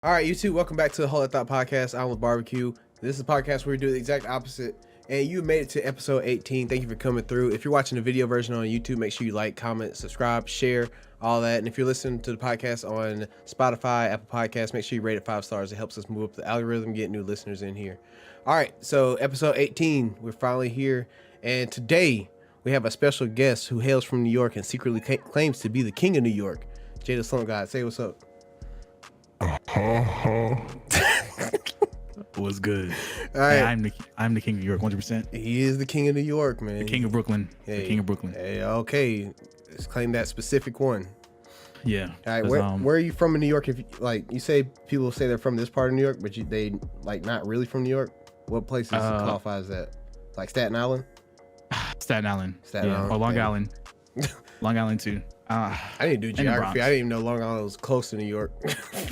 All right, YouTube, welcome back to the Whole Thot Podcast. I'm with Barbecue. This is a podcast where we do the exact opposite, and you made it to episode 18. Thank you for coming through. If you're watching the video version on YouTube, make sure you like, comment, subscribe, share, all that. And if you're listening to the podcast on Spotify, Apple Podcasts, make sure you rate it 5 stars. It helps us move up the algorithm, get new listeners in here. All right, so episode 18, we're finally here, and today we have a special guest who hails from New York and secretly claims to be the king of New York. JayyTheslumpGod, say what's up. What's good? All right, I'm the king of New York, 100%. he is the king of New York, man. The king of Brooklyn. Hey, the king of Brooklyn. Hey, okay, let's claim that specific one. Yeah. All right, where are you from in New York? If you, like, you say people say they're from this part of New York, but they like not really from New York. What places qualify as that? Like Staten Island? Staten Island. Staten Island. Or Long Island. Long Island too. I didn't do geography. I didn't even know Long Island was close to New York.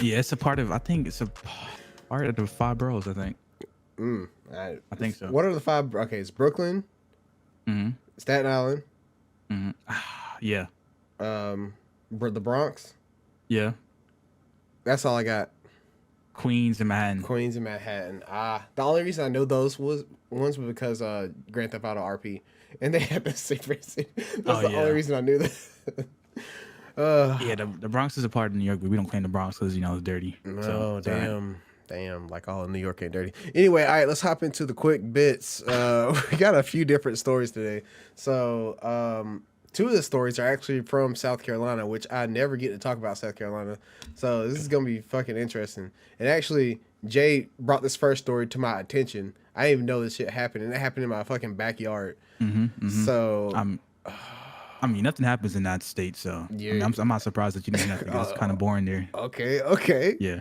Yeah, it's a part of. I think it's a part of the 5 boroughs. I think. I think so. What are the 5? Okay, it's Brooklyn, Staten Island, Yeah. The Bronx. Yeah. That's all I got. Queens and Manhattan. Queens and Manhattan. The only reason I know those was because Grand Theft Auto RP, and they had the secret city. That's the only reason I knew that. Yeah, the Bronx is a part of New York, but we don't claim the Bronx because it's dirty. No, so, damn, like all of New York ain't dirty. Anyway, all right, let's hop into the quick bits. We got a few different stories today. So, 2 of the stories are actually from South Carolina, which I never get to talk about South Carolina. So this is gonna be fucking interesting. And actually, Jay brought this first story to my attention. I didn't even know this shit happened, and it happened in my fucking backyard. So I mean, nothing happens in that state, so yeah. I mean, I'm not surprised that you didn't have to. It's kind of boring there. Okay. Yeah.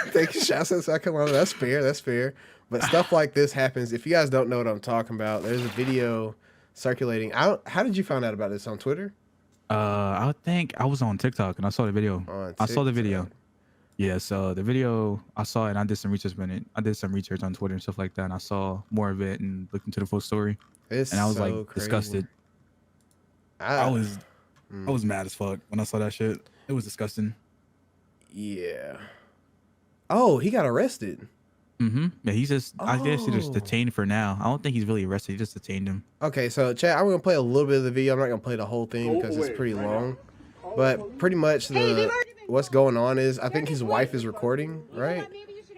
Thank you, shouts out South Carolina. That's fair. But stuff like this happens. If you guys don't know what I'm talking about, there's a video circulating. How did you find out about this? On Twitter? I think I was on TikTok and I saw the video. I saw the video. Yeah, so the video, I saw it and I did some research on it. I did some research on Twitter and stuff like that, and I saw more of it and looked into the full story. And I was like crazy. Disgusted. I was mad as fuck when I saw that shit. It was disgusting. Yeah. Oh, he got arrested. Yeah, he's just I guess he's just detained for now. I don't think he's really arrested. He just detained him. Okay, so chat, I'm gonna play a little bit of the video. I'm not gonna play the whole thing because it's pretty long. But pretty much what's going on is I think his wife is recording, right?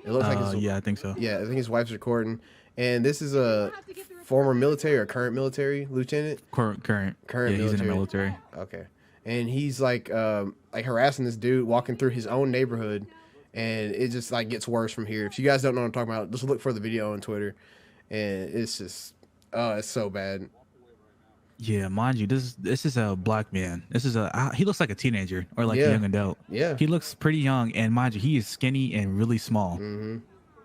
It looks like yeah, I think so. Yeah, I think his wife's recording. And this is a former military or current military lieutenant? Current. Yeah, military. He's in the military. Okay. And he's like harassing this dude walking through his own neighborhood, and it just like gets worse from here. If you guys don't know what I'm talking about, just look for the video on Twitter, and it's just it's so bad. Yeah, mind you, this is a black man. This is he looks like a teenager or like a young adult. Yeah, he looks pretty young, and mind you, he is skinny and really small.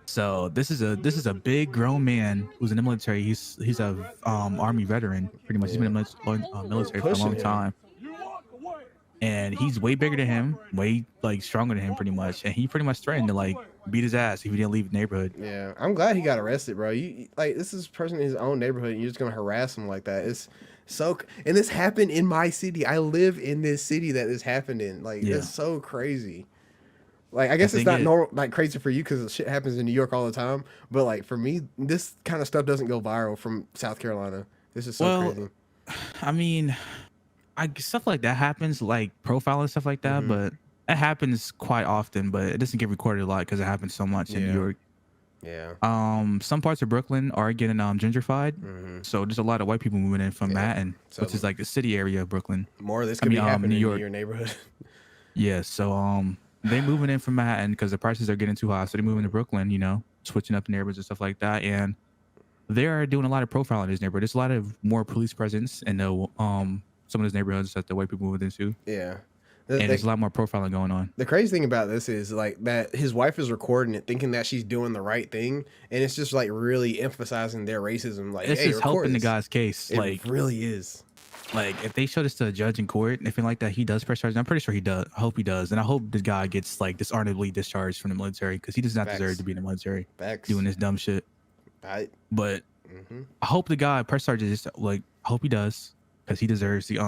So this is a big grown man who's in the military. He's a army veteran, pretty much. He's been in the military for a long time, and he's way bigger than him, way like stronger than him, pretty much. And he pretty much threatened to like beat his ass if he didn't leave the neighborhood. Yeah, I'm glad he got arrested, bro. You like this is a person in his own neighborhood, and you're just gonna harass him like that. It's so, and this happened in my city. I live in this city that this happened in. Like, it's so crazy. Like, I guess it's not normal, like crazy for you because shit happens in New York all the time. But like for me, this kind of stuff doesn't go viral from South Carolina. This is so crazy. I mean, stuff like that happens, like profiling and stuff like that. But it happens quite often. But it doesn't get recorded a lot because it happens so much in New York. Yeah. Some parts of Brooklyn are getting gentrified. So there's a lot of white people moving in from Manhattan, which is like the city area of Brooklyn. More of this could be happening in your neighborhood. Yeah. So they moving in from Manhattan because the prices are getting too high. So they moving to Brooklyn, switching up the neighborhoods and stuff like that. And they are doing a lot of profiling in this neighborhood. There's a lot of more police presence in the some of those neighborhoods that the white people moved into. Yeah. And there's a lot more profiling going on. The crazy thing about this is like that his wife is recording it thinking that she's doing the right thing, and it's just like really emphasizing their racism. Like, it's just helping the guy's case. It really is. Like, if they show this to a judge in court, anything like that, he does press charges. I'm pretty sure he does. I hope he does. And I hope this guy gets like dishonorably discharged from the military because he does not deserve to be in the military doing this dumb shit. But I hope the guy press charges, like, I hope he does because he deserves the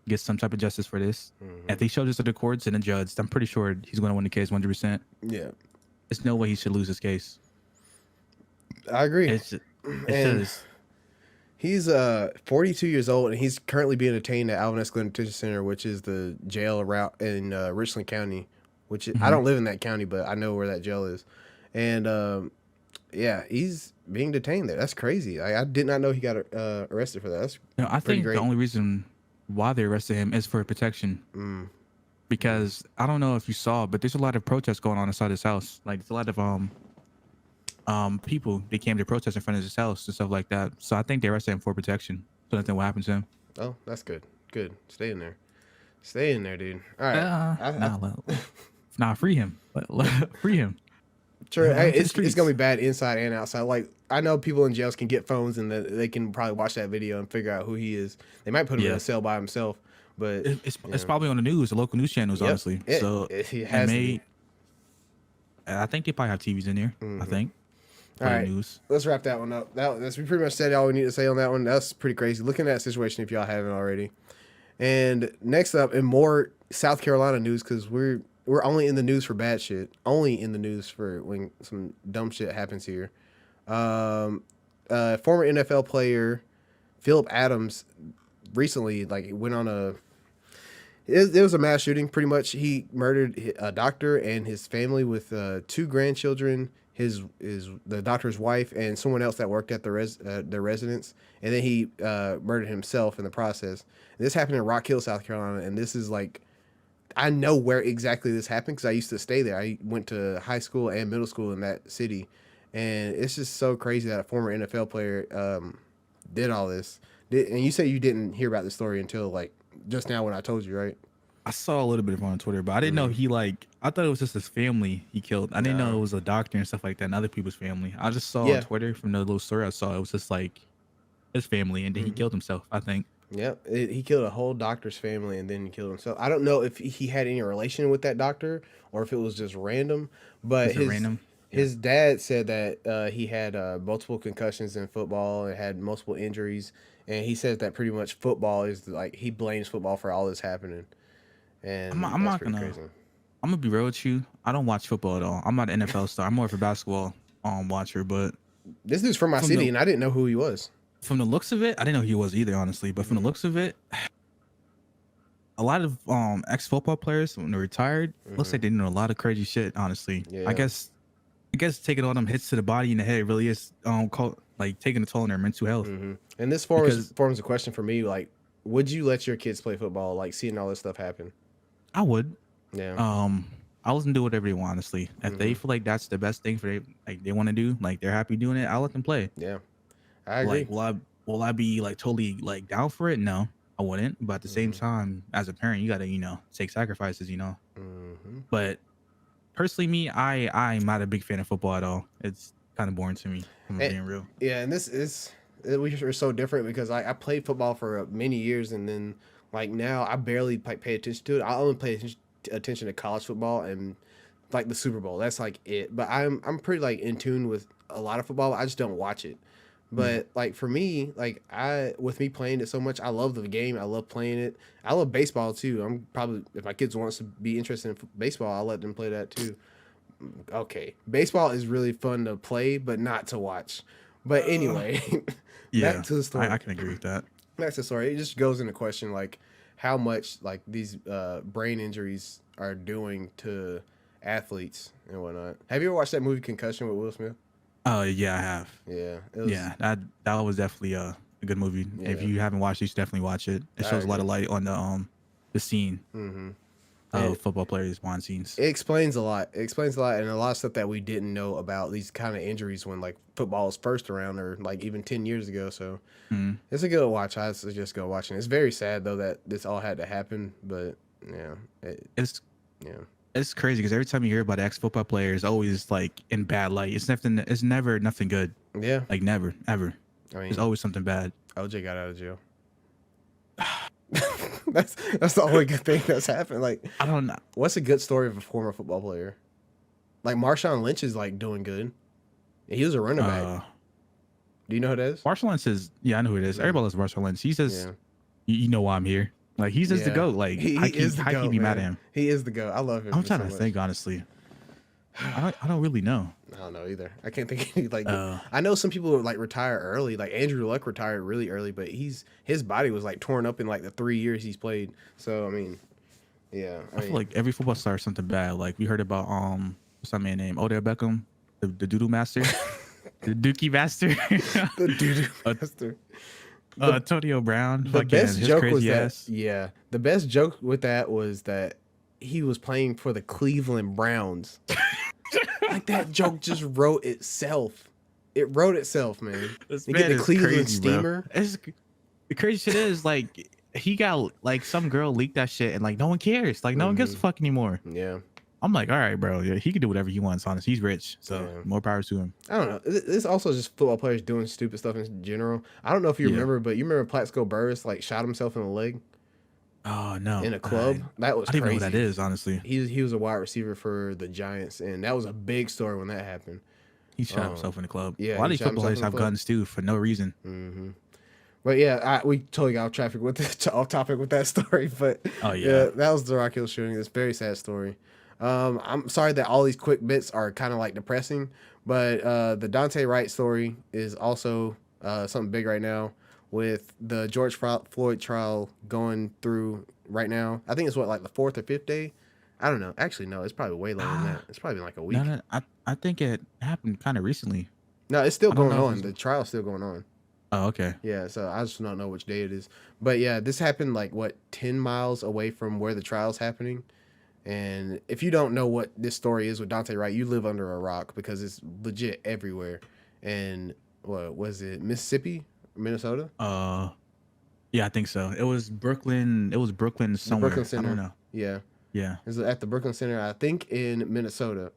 get some type of justice for this. If they show this to the courts and the judge, I'm pretty sure he's going to win the case 100%. Yeah, There's no way he should lose this case. I agree. It's And just he's 42 years old, and he's currently being detained at Alvin S. Glenn Detention Center, which is the jail route in Richland County. Which I don't live in that county, but I know where that jail is. And yeah, he's being detained there. That's crazy. I did not know he got arrested for that. That's I think the only reason why they arrested him is for protection. Because I don't know if you saw, but there's a lot of protests going on inside his house. Like there's a lot of people, they came to protest in front of his house and stuff like that. So I think they arrested him for protection, so nothing will happen to him. Oh, that's good. Good. Stay in there. Stay in there, dude. All right. Nah, free him. Free him. Sure, it's gonna be bad inside and outside. Like I know people in jails can get phones and they can probably watch that video and figure out who he is. They might put him in a cell by himself, but it's probably on the news, the local news channels, honestly. I think they probably have TVs in there. I think. All right, let's wrap that one up. We pretty much said all we need to say on that one. That's pretty crazy. Look at that situation if y'all haven't already. And next up, in more South Carolina news, because we're only in the news for bad shit. Only in the news for when some dumb shit happens here. Former NFL player Philip Adams recently went on it was a mass shooting. Pretty much, he murdered a doctor and his family with 2 grandchildren. The doctor's wife and someone else that worked at the residence, and then he murdered himself in the process. And this happened in Rock Hill, South Carolina, and this is I know where exactly this happened because I used to stay there. I went to high school and middle school in that city, and it's just so crazy that a former NFL player did all this. And you say you didn't hear about the story until just now when I told you, right? I saw a little bit of it on Twitter, but I didn't know I thought it was just his family he killed. I didn't know it was a doctor and stuff like that and other people's family. I just saw on Twitter from the little story I saw, it was just his family, and then he killed himself, I think. Yep, he killed a whole doctor's family and then he killed himself. I don't know if he had any relation with that doctor or if it was just random, but his dad said that he had multiple concussions in football and had multiple injuries, and he says that pretty much football is he blames football for all this happening. And I'm not gonna be real with you. I don't watch football at all. I'm not an NFL star. I'm more of a basketball watcher. But this dude's from my city, and I didn't know who he was. From the looks of it, I didn't know who he was either, honestly. But from the looks of it, a lot of ex-football players when they're retired, looks like they know a lot of crazy shit. Honestly, I guess taking all them hits to the body and the head really is taking a toll on their mental health. And this forms a question for me: would you let your kids play football? Seeing all this stuff happen. I would. Yeah. I let them do whatever they want, honestly. If they feel like that's the best thing for they want to do, they're happy doing it, I'll let them play. Yeah. I agree. Will I be totally down for it? No, I wouldn't. But at the same time, as a parent, you gotta, take sacrifices, But personally, me, I'm not a big fan of football at all. It's kind of boring to me, if I'm being real. Yeah, and we are so different because I played football for many years, and then now I barely pay attention to it. I only pay attention to college football and the Super Bowl. That's it. But I'm pretty in tune with a lot of football. I just don't watch it. But for me, with me playing it so much, I love the game. I love playing it. I love baseball too. I'm probably, if my kids wants to be interested in baseball, I'll let them play that too. Okay, baseball is really fun to play, but not to watch. But anyway, back to the story. I can agree with that. Back to the story. It just goes into question how much these brain injuries are doing to athletes and whatnot. Have you ever watched that movie Concussion with Will Smith? Oh yeah, I have. Yeah. That was definitely a good movie. Yeah. If you haven't watched it, you should definitely watch it. It shows a lot of light on the scene of football players behind scenes. It explains a lot. And a lot of stuff that we didn't know about these kind of injuries when football was first around, or even 10 years ago. So it's a good watch. I suggest go watching. It's very sad though that this all had to happen, but it's crazy because every time you hear about ex-football players, always in bad light. It's never nothing good. Yeah. Never, ever. There's always something bad. OJ got out of jail. that's the only good thing that's happened. I don't know. What's a good story of a former football player? Marshawn Lynch is doing good. He was a running back. Do you know who that is? Marshawn Lynch is, I know who it is. Everybody loves Marshawn Lynch. He says, you know why I'm here. Like he's just the GOAT. Like he is the how can GOAT, you be man. mad at him? He is the GOAT. I love him. I'm for trying so to much. think honestly. I don't really know. I don't know either. I can't think of any, like I know some people like retire early. Like Andrew Luck retired really early, but his body was like torn up in like the 3 years he's played. So I mean, yeah. I feel like every football star is something bad. Like we heard about what's that man name? Odell Beckham, the doodoo master, the Dookie master, the doodoo master. Antonio Brown. The best joke was ass. that. Yeah, the best joke with that was that he was playing for the Cleveland Browns. Like that joke just wrote itself. It wrote itself, man. You get the Cleveland crazy, Steamer. The crazy shit is like he got like some girl leaked that shit and like no one cares. Like no one gives a fuck anymore. Yeah. I'm like, all right, bro. Yeah, he can do whatever he wants. Honestly, he's rich, so more power to him. I don't know. This also just football players doing stupid stuff in general. I don't know if you remember, but you remember Plaxico Burress like shot himself in the leg. Oh no! In a club. That was I don't crazy. even know what that is, honestly. He was a wide receiver for the Giants, and that was a big story when that happened. He shot himself in the club. Yeah, a lot of these football players have guns too for no reason. Mm-hmm. But yeah, we totally got off topic with that story. But yeah, that was the Rock Hill shooting. It's a very sad story. I'm sorry that all these quick bits are kind of like depressing, but the Dante Wright story is also something big right now with the George Floyd trial going through right now. I think it's like the 4th or 5th day. I don't know. Actually, no, it's probably way longer than that. It's probably been like a week. No, I think it happened kind of recently. No, it's still going on. The trial's still going on. Oh, okay. Yeah, so I just don't know which day it is. But yeah, this happened like 10 miles away from where the trial's happening. And if you don't know what this story is with Dante Wright, you live under a rock because it's legit everywhere. And what was it, Mississippi, Minnesota? Yeah, I think so. It was Brooklyn. It was Brooklyn somewhere. Brooklyn Center. I don't know. Yeah. Yeah. It was at the Brooklyn Center, I think in Minnesota.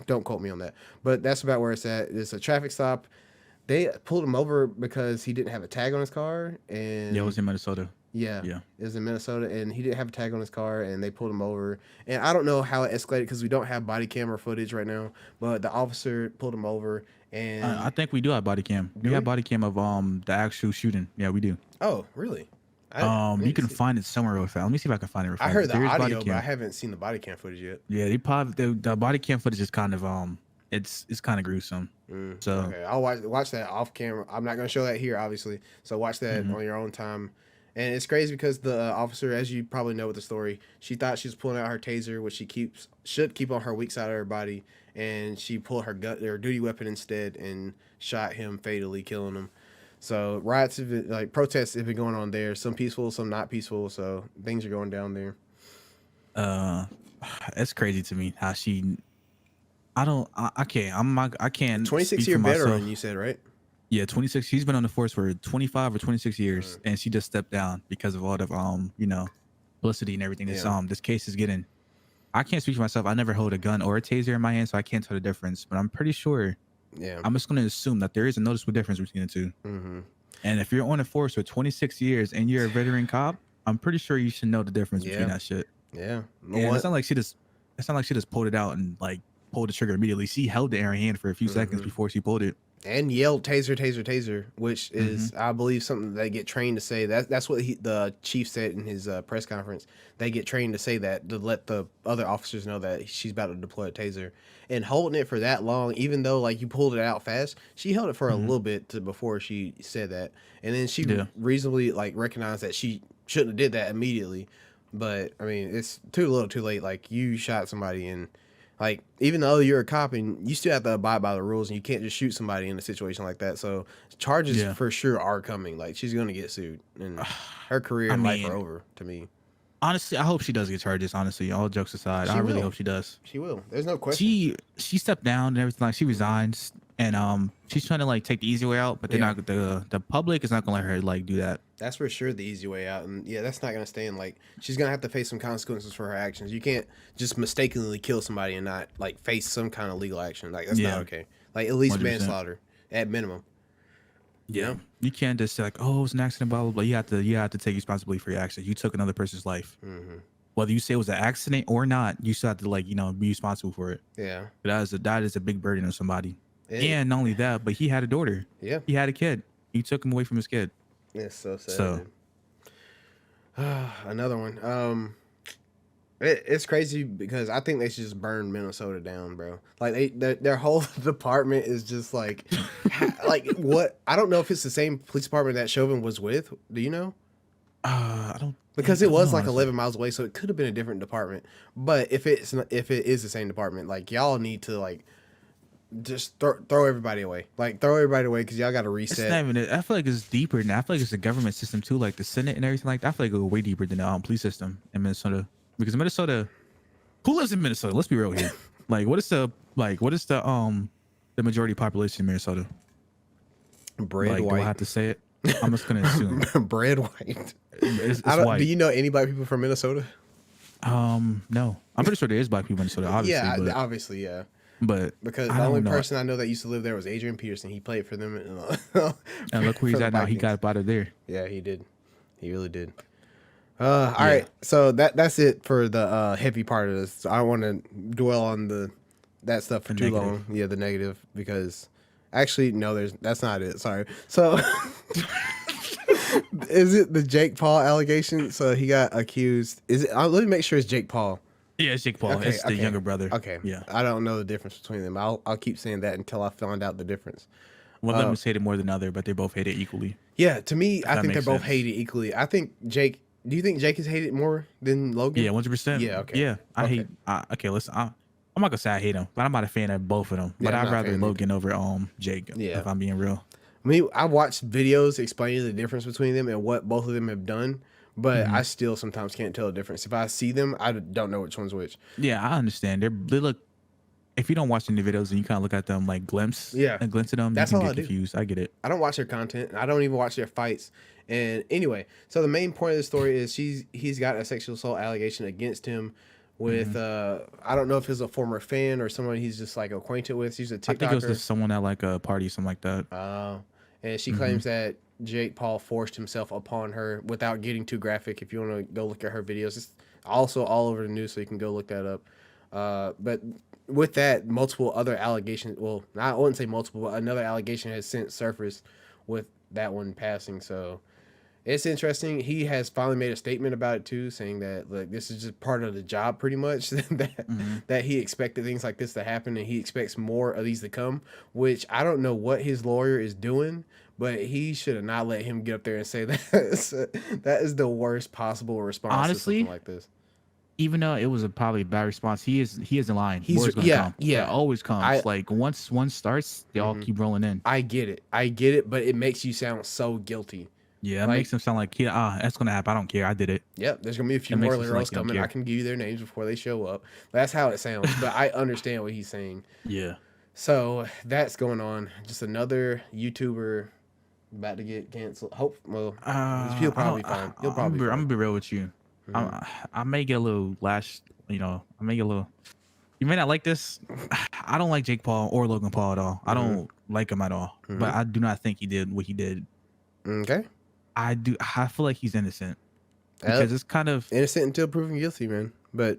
Don't quote me on that. But that's about where it's at. It's a traffic stop. They pulled him over because he didn't have a tag on his car. And yeah, it was in Minnesota. Yeah. It was in Minnesota, and he didn't have a tag on his car, and they pulled him over. And I don't know how it escalated because we don't have body camera footage right now, but the officer pulled him over, and I think we do have body cam. We have body cam of the actual shooting. Yeah, we do. Oh, really? You can find it somewhere real fast. Let me see if I can find it real fast. I heard the audio, but I haven't seen the body cam footage yet. Yeah, the body cam footage is kind of it's kind of gruesome. So okay, I'll watch that off camera. I'm not gonna show that here, obviously. So watch that on your own time. And it's crazy because the officer, as you probably know with the story, she thought she was pulling out her taser, which she should keep on her weak side of her body, and she pulled her duty weapon instead and shot him fatally, killing him. So riots have been, like protests have been going on there. Some peaceful, some not peaceful. So things are going down there. It's crazy to me how she. I can't. 26-year veteran, you said, right? Yeah, 26. She's been on the force for 25 or 26 years, and she just stepped down because of all the publicity and everything. This case is getting. I can't speak for myself. I never hold a gun or a taser in my hand, so I can't tell the difference. But I'm pretty sure. Yeah. I'm just going to assume that there is a noticeable difference between the two. Mm-hmm. And if you're on the force for 26 years and you're a veteran cop, I'm pretty sure you should know the difference between that shit. Yeah. And it's not like she just pulled it out and like pulled the trigger immediately. She held it in her hand for a few seconds before she pulled it. And yelled taser, taser, taser, which is, I believe, something they get trained to say. That's what the chief said in his press conference. They get trained to say that to let the other officers know that she's about to deploy a taser. And holding it for that long, even though like you pulled it out fast, she held it for a little bit before she said that. And then she reasonably like recognized that she shouldn't have did that immediately. But I mean, it's too little, too late. Like you shot somebody and. Like, even though you're a cop and you still have to abide by the rules and you can't just shoot somebody in a situation like that. So charges for sure are coming. Like, she's going to get sued and her career and life are over to me. Honestly, I hope she does get charges, honestly. All jokes aside, I really hope she does. She will. There's no question. She stepped down and everything. Like, she resigns and she's trying to, like, take the easy way out, but they're not, the public is not going to let her, like, do that. That's for sure the easy way out. And, yeah, that's not going to stand. Like, she's going to have to face some consequences for her actions. You can't just mistakenly kill somebody and not, like, face some kind of legal action. Like, that's not okay. Like, at least 100%. Manslaughter at minimum. Yeah. You can't just say like, oh, it was an accident, blah, blah, blah. You have to take responsibility for your actions. You took another person's life. Mm-hmm. Whether you say it was an accident or not, you still have to like, be responsible for it. Yeah. But that is a big burden on somebody. And not only that, but he had a daughter. Yeah. He had a kid. You took him away from his kid. It's so sad. So Another one. It's crazy because I think they should just burn Minnesota down, bro. Like their whole department is just like, like what? I don't know if it's the same police department that Chauvin was with. Do you know? I don't Because I it don't was know, like honestly. 11 miles away, so it could have been a different department. But if if it is the same department, like y'all need to like just throw everybody away. Like throw everybody away because y'all got to It's reset. not even. I feel like it's deeper than that. I feel like it's the government system too, like the Senate and everything like that. I feel like it goes way deeper than the police system in Minnesota. Because Minnesota, who lives in Minnesota? Let's be real here. Like, what is the majority population in Minnesota? Bread Like, do I white. have to say it? I'm just gonna assume Bread white. it's I don't. Do white. you know any black people from Minnesota? No, I'm pretty sure there is black people in Minnesota, obviously, Yeah, but obviously, yeah. because The I only don't know. person I know that used to live there was Adrian Peterson. He played for them. And look where he's for the at now. He Vikings. got up out of there. Yeah, he did. He really did. All right. So that's it for the heavy part of this. I don't want to dwell on that stuff for The too negative. long. Yeah, the negative actually no, that's not it. Sorry. So is it the Jake Paul allegation? So he got accused. Is it? Let me make sure it's Jake Paul. Yeah, it's Jake Paul. Okay, It's the younger brother. Okay. Yeah. I don't know the difference between them. I'll keep saying that until I find out the difference. One of them is hated more than the other, but they both hate it equally. Yeah, to me, I that think they're makes both sense. hated equally. I think Jake. Do you think Jake is hated more than Logan? Yeah, 100%. Yeah, okay. Yeah, I Okay. hate. Okay, listen. I'm not gonna say I hate him, but I'm not a fan of both of them. Yeah, But I'm I'd not a rather fan Logan over Jake. Yeah. If I'm being real. I mean, I watched videos explaining the difference between them and what both of them have done, but Mm-hmm. I still sometimes can't tell the difference. If I see them, I don't know which one's which. Yeah, I understand. They look. If you don't watch any videos and you kind of look at them like glimpse, Yeah. a glimpse of them, That's you can all get I do. confused. I get it. I don't watch their content. I don't even watch their fights. And anyway, so the main point of the story is he's got a sexual assault allegation against him with I don't know if he's a former fan or someone he's just like acquainted with. She's a TikToker. I think it was just someone at like a party, something like that. And she claims that Jake Paul forced himself upon her without getting too graphic. If you want to go look at her videos, it's also all over the news, so you can go look that up. But with that, multiple other allegations. Well, I wouldn't say multiple, but another allegation has since surfaced with that one passing. So it's interesting. He has finally made a statement about it too, saying that like this is just part of the job, pretty much. that he expected things like this to happen, and he expects more of these to come. Which I don't know what his lawyer is doing, but he should have not let him get up there and say that. That is the worst possible response Honestly, to something like this. Even though it was probably a bad response, he is in line. He's- More is gonna yeah, come. yeah. It always comes. Like once one starts, they all keep rolling in. I get it, but it makes you sound so guilty. Yeah, it Like- makes him sound like that's gonna happen. I don't care. I did it. Yep, there's gonna be a few It makes more it sound girls like you don't coming. I care. can give you their names before they show up. That's how it sounds, but I understand what he's saying. Yeah. So that's going on. Just another YouTuber about to get canceled. He'll probably be fine. He'll probably be I'm fine. gonna be real with you. I may get a little lash. I may get a little. You may not like this. I don't like Jake Paul or Logan Paul at all. I don't like him at all. But I do not think he did what he did. Okay. I feel like he's innocent because it's kind of Innocent until proven guilty, man. But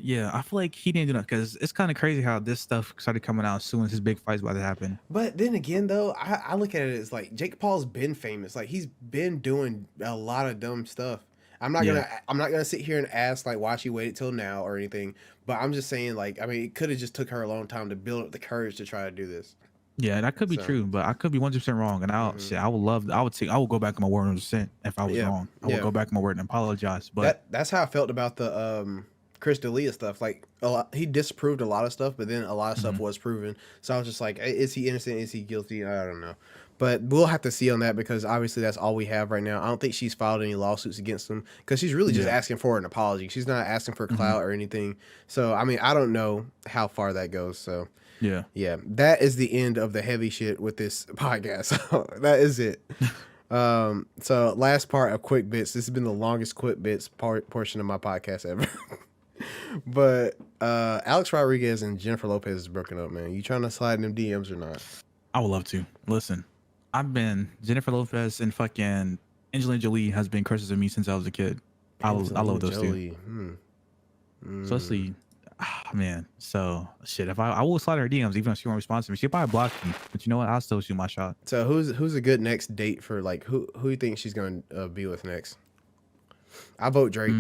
yeah. I feel like he didn't do that because it's kind of crazy how this stuff started coming out as soon as his big fight's about to happen. then again, though, I look at it as like Jake Paul's been famous. Like he's been doing a lot of dumb stuff. I'm not gonna sit here and ask like why she waited till now or anything. But I'm just saying like I mean it could have just took her a long time to build up the courage to try to do this. Yeah, that could be So- true, but I could be 100% wrong, and I would go back on my word 100% if I was wrong. I would go back on my word and apologize. But That's how I felt about the Chris D'Elia stuff. Like he disproved a lot of stuff, but then a lot of stuff was proven. So I was just like, is he innocent? Is he guilty? I don't know. But we'll have to see on that because obviously that's all we have right now. I don't think she's filed any lawsuits against him because she's really just asking for an apology. She's not asking for clout or anything. So I mean, I don't know how far that goes. So yeah, that is the end of the heavy shit with this podcast. That is it. So last part of quick bits. This has been the longest quick bits portion of my podcast ever. But Alex Rodriguez and Jennifer Lopez is broken up, man. You trying to slide in them DMs or not? I would love to. Listen, Jennifer Lopez and fucking Angelina Jolie has been crushes of me since I was a kid. I love those two. So let's see. Man, so shit. If I will slide her DMs, even if she won't respond to me, she'll probably block me. But you know what? I'll still shoot my shot. So who's a good next date for like who you think she's gonna be with next? I vote Drake.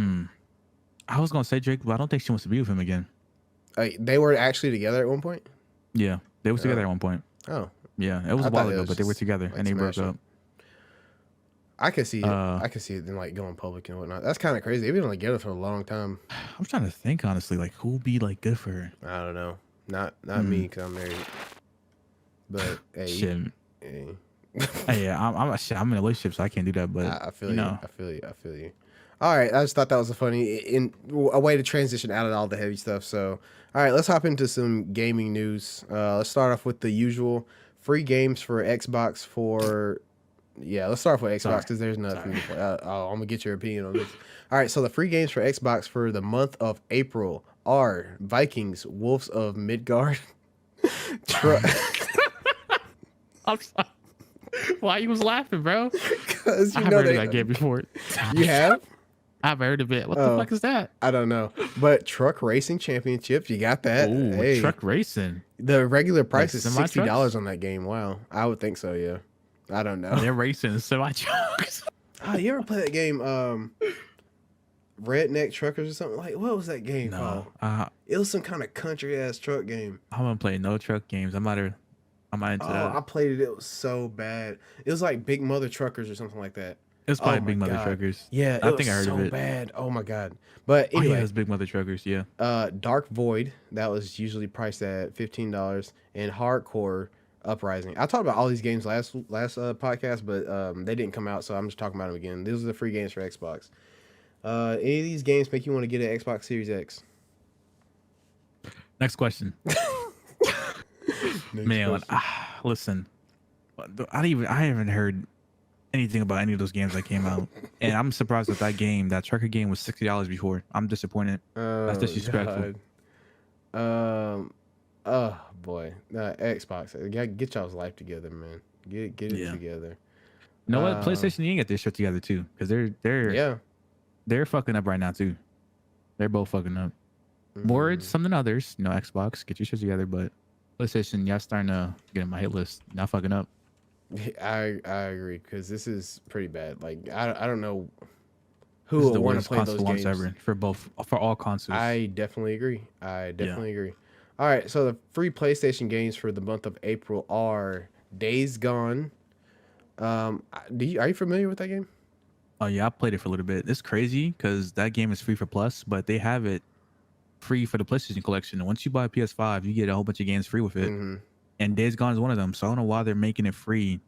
I was gonna say Drake, but I don't think she wants to be with him again. They were actually together at one point. Yeah, they were together at one point. Oh, yeah, it was a while ago, but they were together and they broke up. I could see it. I could see it then like going public and whatnot. That's kind of crazy. They've been together for a long time. I'm trying to think honestly, like who would be like good for her? I don't know. Not me because I'm married. But hey, shit. Hey, yeah, I'm in a relationship, so I can't do that. But I feel you. I feel you. All right, I just thought that was a way to transition out of all the heavy stuff. So, all right, let's hop into some gaming news. Let's start off with the usual free games for Xbox for. Yeah, let's start off with Xbox because there's nothing. I'm gonna get your opinion on this. All right, so the free games for Xbox for the month of April are Vikings, Wolves of Midgard. I'm sorry. Why you was laughing, bro? Because I've heard of that game before. You have? I've heard of it. What the fuck is that? I don't know. But Truck Racing Championship, you got that. Ooh, hey. Truck Racing. The regular price is $60 on that game. Wow. I would think so, yeah. I don't know. They're racing semi-trucks. Oh, you ever play that game, Redneck Truckers or something? Like, what was that game called? It was some kind of country-ass truck game. I haven't played no truck games. I'm not into that. I played it. It was so bad. It was like Big Mother Truckers or something like that. It was probably Big Mother Truckers. Yeah, I think I heard of it. So bad. Oh my god. But anyway, it was Big Mother Truckers. Yeah. Dark Void, that was usually priced at $15, and Hardcore Uprising. I talked about all these games last podcast, but they didn't come out, so I'm just talking about them again. These are the free games for Xbox. Any of these games make you want to get an Xbox Series X? Next question. Man, listen, I haven't heard anything about any of those games that came out, and I'm surprised that game, that trucker game, was $60 before. I'm disappointed. That's disrespectful. Oh boy, Xbox, get y'all's life together, man. Get it together. You know what? PlayStation you ain't get their shit together too, because they're fucking up right now too. They're both fucking up. More some than others. You know, Xbox, get your shit together, but PlayStation, y'all starting to get in my hit list. Not fucking up. I agree, because this is pretty bad. Like I don't know who will want to play those games ever for all consoles. I definitely agree. Agree. All right, so the free PlayStation games for the month of April are Days Gone. Are you familiar with that game? Oh yeah, I played it for a little bit. It's crazy because that game is free for Plus, but they have it free for the PlayStation collection. And once you buy a PS5, you get a whole bunch of games free with it. And Days Gone is one of them. So I don't know why they're making it free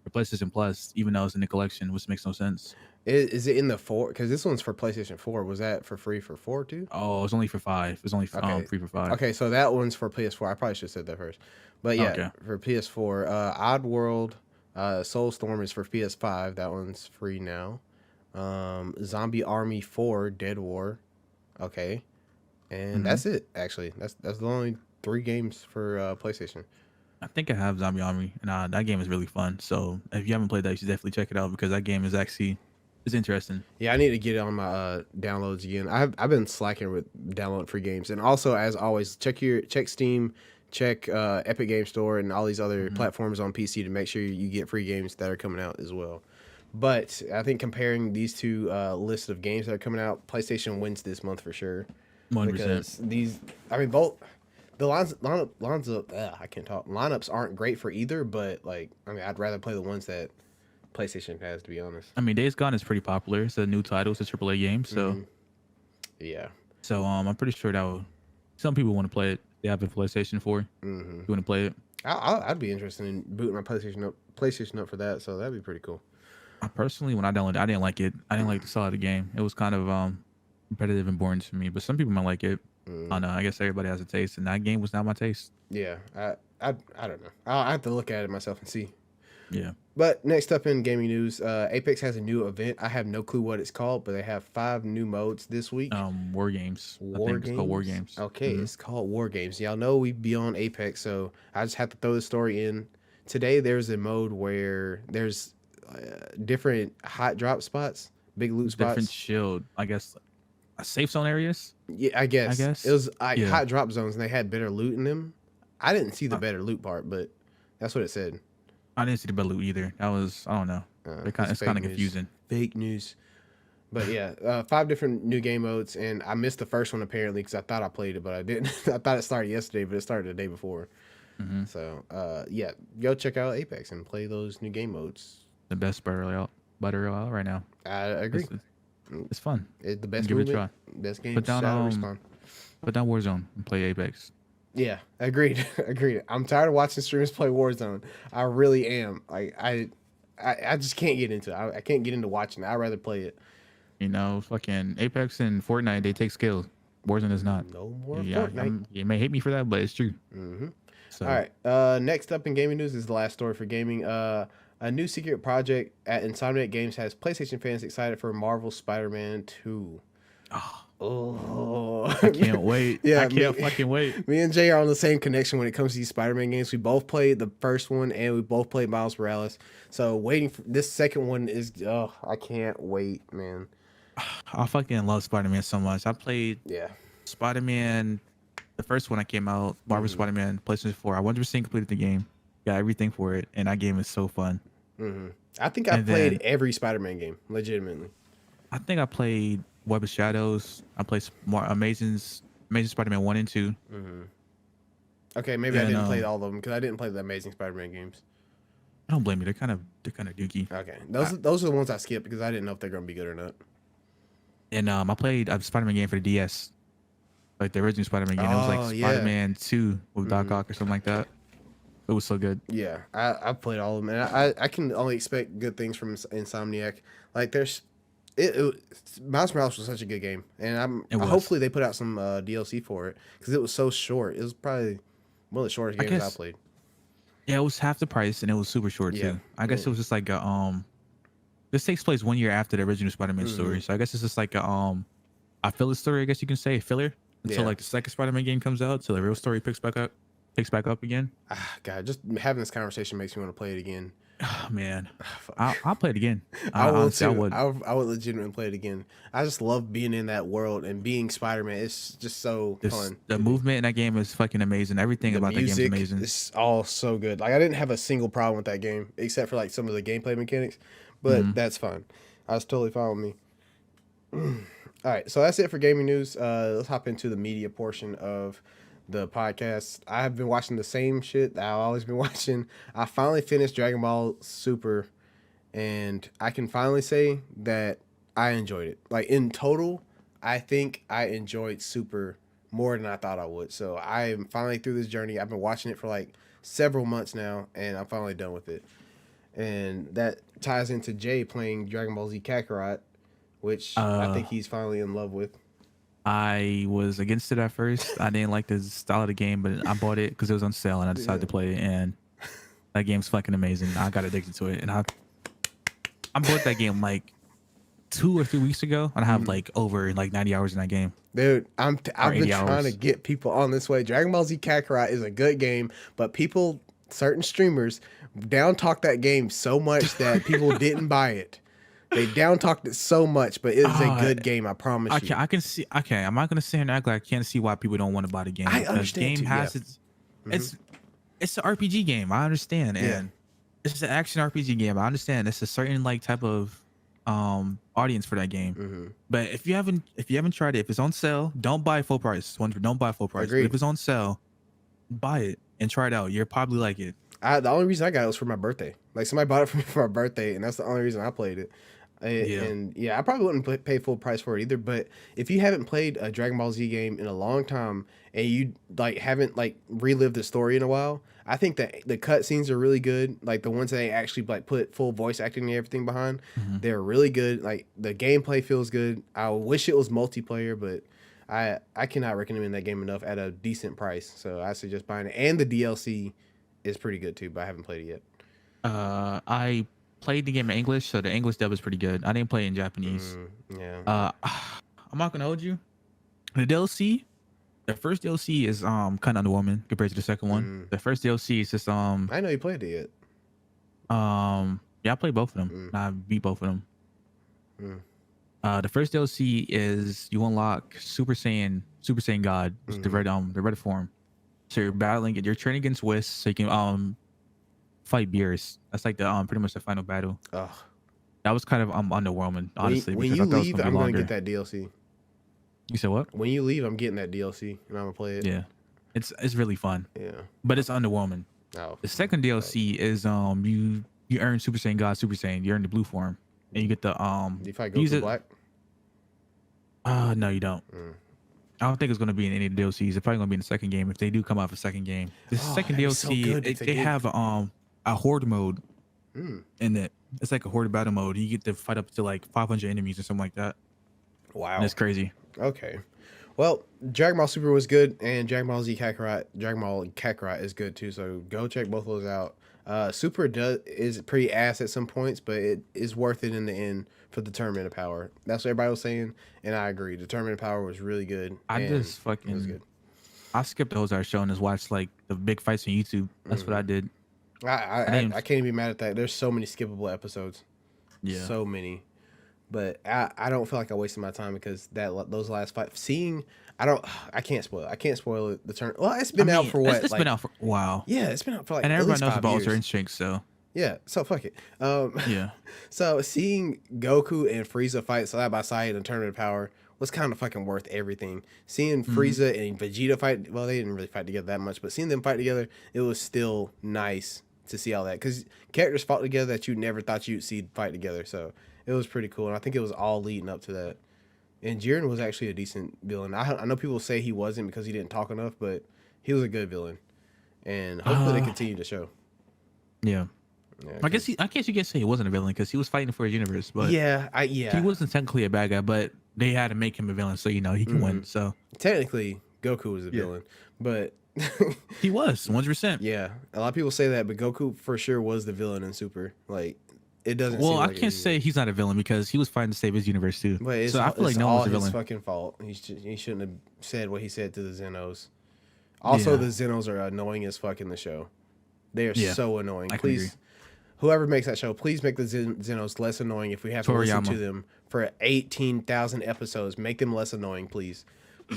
for PlayStation Plus, even though it's in the collection, which makes no sense. Is it in the 4? Because this one's for PlayStation 4. Was that for free for 4 too? Oh, it's only for 5. It's only free for 5. Okay, so that one's for PS4. I probably should have said that first. But yeah, for PS4. Oddworld, Soulstorm is for PS5. That one's free now. Zombie Army 4, Dead War. Okay. And that's it, actually. That's the only 3 games for PlayStation. I think I have Zombie Army, and that game is really fun. So if you haven't played that, you should definitely check it out, because that game is actually interesting. Yeah, I need to get it on my downloads again. I've been slacking with downloading free games, and also, as always, check Steam, check Epic Game Store, and all these other platforms on PC to make sure you get free games that are coming out as well. But I think comparing these two lists of games that are coming out, PlayStation wins this month for sure. 100%. Because both the lineups aren't great for either, but I'd rather play the ones that PlayStation has, to be honest. Days Gone is pretty popular. It's a new title. It's a AAA game, so yeah. So I'm pretty sure that some people want to play it. They have a PlayStation 4. You want to play it? I'd be interested in booting my PlayStation up for that. So that'd be pretty cool. Personally, when I downloaded, I didn't like it. I didn't like the style of the game. It was kind of repetitive and boring to me. But some people might like it. I don't know. I guess everybody has a taste, and that game was not my taste. Yeah, I don't know. I'll have to look at it myself and see. Yeah. But next up in gaming news, Apex has a new event. I have no clue what it's called, but they have 5 new modes this week. War Games. I think it's called War Games. Okay, it's called War Games. Y'all know we be on Apex, so I just have to throw the story in. Today, there's a mode where there's different hot drop spots, big loot spots. Different shield, I guess. Safe zone areas? Yeah, I guess. It was hot drop zones, and they had better loot in them. I didn't see the better loot part, but that's what it said. I didn't see the better loot either. That was, I don't know. It's kind of confusing. Fake news. But yeah, 5 different new game modes, and I missed the first one apparently because I thought I played it, but I didn't. I thought it started yesterday, but it started the day before. Mm-hmm. So yeah, go check out Apex and play those new game modes. The best battle royale right now. I agree. It's fun. It's the best Give it a movement, try. best game. Put down Respawn. put down Warzone and play Apex. Yeah, agreed. Agreed. I'm tired of watching streamers play Warzone. I really am. Like I just can't get into it. I can't get into watching it. I'd rather play it. You know, fucking Apex and Fortnite, they take skill. Warzone does not. No more Yeah, Fortnite. you may hate me for that, but it's true. Mm-hmm. So, All right. Next up in gaming news is the last story for gaming. A new secret project at Insomniac Games has PlayStation fans excited for Marvel Spider-Man 2. Oh, I can't wait. Yeah, I can't fucking wait. Me and Jay are on the same connection when it comes to these Spider-Man games. We both played the first one and we both played Miles Morales. So waiting for this second one is, I can't wait, man. I fucking love Spider-Man so much. I played Yeah. Spider-Man, the first one that came out, Marvel Spider-Man, PlayStation 4. I 100% completed the game. Got everything for it, and that game is so fun. Mm-hmm. I think I played every Spider-Man game, legitimately. I think I played Web of Shadows. I played more Amazing Spider-Man 1 and 2. Mm-hmm. Okay, maybe I didn't play all of them because I didn't play the Amazing Spider-Man games. I don't blame you. They're kind of dookie. Okay, those are the ones I skipped because I didn't know if they're gonna be good or not. And I played a Spider-Man game for the DS, like the original Spider-Man game. It was like Spider-Man 2 with Doc Ock or something like that. It was so good. Yeah, I played all of them, and I can only expect good things from Insomniac. Like Miles Morales was such a good game, and hopefully they put out some DLC for it because it was so short. It was probably one of the shortest games I played. Yeah, it was half the price, and it was super short too. I guess it was just like this takes place 1 year after the original Spider-Man story, so I guess it's just like a filler story. I guess you can say filler until like the second Spider-Man game comes out, till the real story picks back up again. God, just having this conversation makes me want to play it again. Oh, man, I'll play it again. I would legitimately play it again. I just love being in that world and being Spider-Man. It's just so fun. The movement in that game is fucking amazing. Everything about that game is amazing. It's all so good. Like I didn't have a single problem with that game except for like some of the gameplay mechanics, but that's fine. I was totally fine with me. All right, so that's it for gaming news. Let's hop into the media portion of the podcast. I have been watching the same shit that I've always been watching. I finally finished Dragon Ball Super, and I can finally say that I enjoyed it. Like in total, I think I enjoyed Super more than I thought I would. So I am finally through this journey. I've been watching it for like several months now, and I'm finally done with it. And that ties into Jay playing Dragon Ball Z Kakarot, which I think he's finally in love with. I was against it at first. I didn't like the style of the game, but I bought it because it was on sale, and I decided to play it. And that game's fucking amazing. I got addicted to it, and I bought that game like 2 or 3 weeks ago, and I have like over like 90 hours in that game. Dude, I've been trying to get people on this way. Dragon Ball Z Kakarot is a good game, but certain streamers down talk that game so much that people didn't buy it. They down talked it so much, but it is a good game. I promise you. I can see. Okay, I'm not gonna sit here and act like I can't see why people don't want to buy the game. I understand. The game has it's an RPG game. I understand, and it's an action RPG game. I understand. It's a certain like type of audience for that game. But if you haven't tried it, if it's on sale, don't buy full price. Don't buy full price. But if it's on sale, buy it and try it out. You'll probably like it. The only reason I got it was for my birthday. Like somebody bought it for me for my birthday, and that's the only reason I played it. And I probably wouldn't pay full price for it either. But if you haven't played a Dragon Ball Z game in a long time and you like haven't like relived the story in a while, I think that the cutscenes are really good. Like the ones that they actually like put full voice acting and everything behind, they're really good. Like the gameplay feels good. I wish it was multiplayer, but I cannot recommend that game enough at a decent price. So I suggest buying it. And the DLC is pretty good too, but I haven't played it yet. I played the game in English, so the English dub is pretty good. I didn't play it in Japanese. I'm not gonna hold you. The DLC, the first DLC is kind of underwhelming compared to the second one. The first DLC is just I know you played it yet. Yeah, I played both of them. I beat both of them. The first DLC is you unlock Super Saiyan God, the red form. So you're training against Whis, so you can fight Beerus. That's like the pretty much the final battle. That was kind of underwhelming, honestly, When because you I thought it was leave, gonna be I'm gonna longer. get that DLC. You said what? When you leave, I'm getting that DLC and I'm gonna play it. Yeah, it's really fun, Yeah. but it's underwhelming. Oh. The second DLC is you earn Super Saiyan God, Super Saiyan. You earn the blue form, and you get the Do you fight use Goku it. Black? No, you don't. I don't think it's gonna be in any of the DLCs. It's probably gonna be in the second game if they do come out for second game. The second that'd be so DLC, good if they they did. have a horde mode in it. It's like a horde battle mode. You get to fight up to like 500 enemies or something like that. Wow. And it's crazy. Okay. Well, Dragon Ball Super was good, and Dragon Ball Z Dragon Ball Kakarot is good too. So go check both of those out. Super is pretty ass at some points, but it is worth it in the end for the Tournament of Power. That's what everybody was saying, and I agree. The Tournament of Power was really good. I just it was good. I skipped the Ozark show and just watched like the big fights on YouTube. That's what I did. I can't even be mad at that. There's so many skippable episodes. Yeah. So many. But I don't feel like I wasted my time because those last fights. I can't spoil it. I can't spoil it. The turn. Well, it's been out for what? It's been out for a while. Yeah, it's been out for like. And at everybody least knows 5 about years. Ultra Instinct, so Yeah, so fuck it. yeah. So seeing Goku and Frieza fight side by side in the Tournament of Power was kind of fucking worth everything. Seeing Frieza and Vegeta fight, well, they didn't really fight together that much, but seeing them fight together, it was still nice to see all that because characters fought together that you never thought you'd see fight together. So it was pretty cool, and I think it was all leading up to that. And Jiren was actually a decent villain. I know people say he wasn't because he didn't talk enough, but he was a good villain, and hopefully they continue to show. Yeah. Yeah, I guess you can say he wasn't a villain because he was fighting for his universe, but he wasn't technically a bad guy, but they had to make him a villain so he can win. So technically Goku was a villain, but he was 100%. yeah, a lot of people say that, but Goku for sure was the villain in Super. Like it doesn't. Well, seem I like can't say he's not a villain because he was fighting to save his universe too. But it's so I feel like no all one's a his villain. fucking fault. He shouldn't have said what he said to the Zenos. Also, the Zenos are annoying as fuck in the show. They are so annoying. Please, whoever makes that show, please make the Zenos less annoying. If we have to listen to them for 18,000 episodes, make them less annoying, please.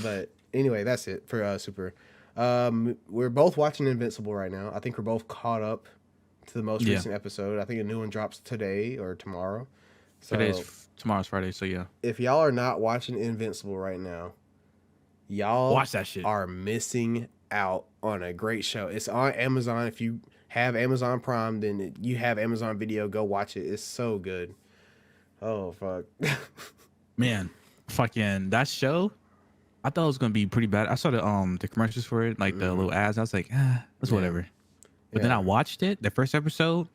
But anyway, that's it for Super. We're both watching Invincible right now. I think we're both caught up to the most recent episode. I think a new one drops today or tomorrow. So Tomorrow's Friday, so yeah. If y'all are not watching Invincible right now, y'all watch that shit. Are missing out on a great show. It's on Amazon. If you have Amazon Prime, then you have Amazon Video. Go watch it. It's so good. Oh fuck. Man, fucking that show. I thought it was gonna be pretty bad. I saw the commercials for it, like the little ads. I was like, that's whatever. But then I watched it. The first episode,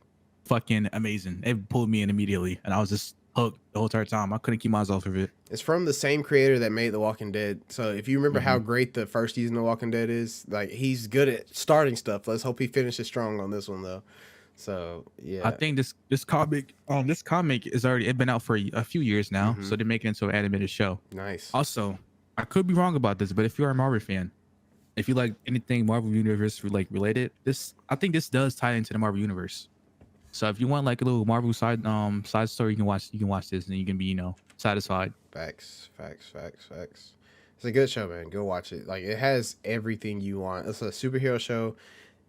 fucking amazing. It pulled me in immediately, and I was just hooked the whole entire time. I couldn't keep my eyes off of it. It's from the same creator that made The Walking Dead. So if you remember how great the first season of The Walking Dead is, like he's good at starting stuff. Let's hope he finishes strong on this one though. So yeah, I think this comic is already been out for a few years now, so they're making it into an animated show. Nice. Also, I could be wrong about this, but if you're a Marvel fan, if you like anything Marvel Universe related, I think this does tie into the Marvel Universe. So if you want like a little Marvel side story, you can watch this and you can be satisfied. Facts. It's a good show, man. Go watch it. Like it has everything you want. It's a superhero show.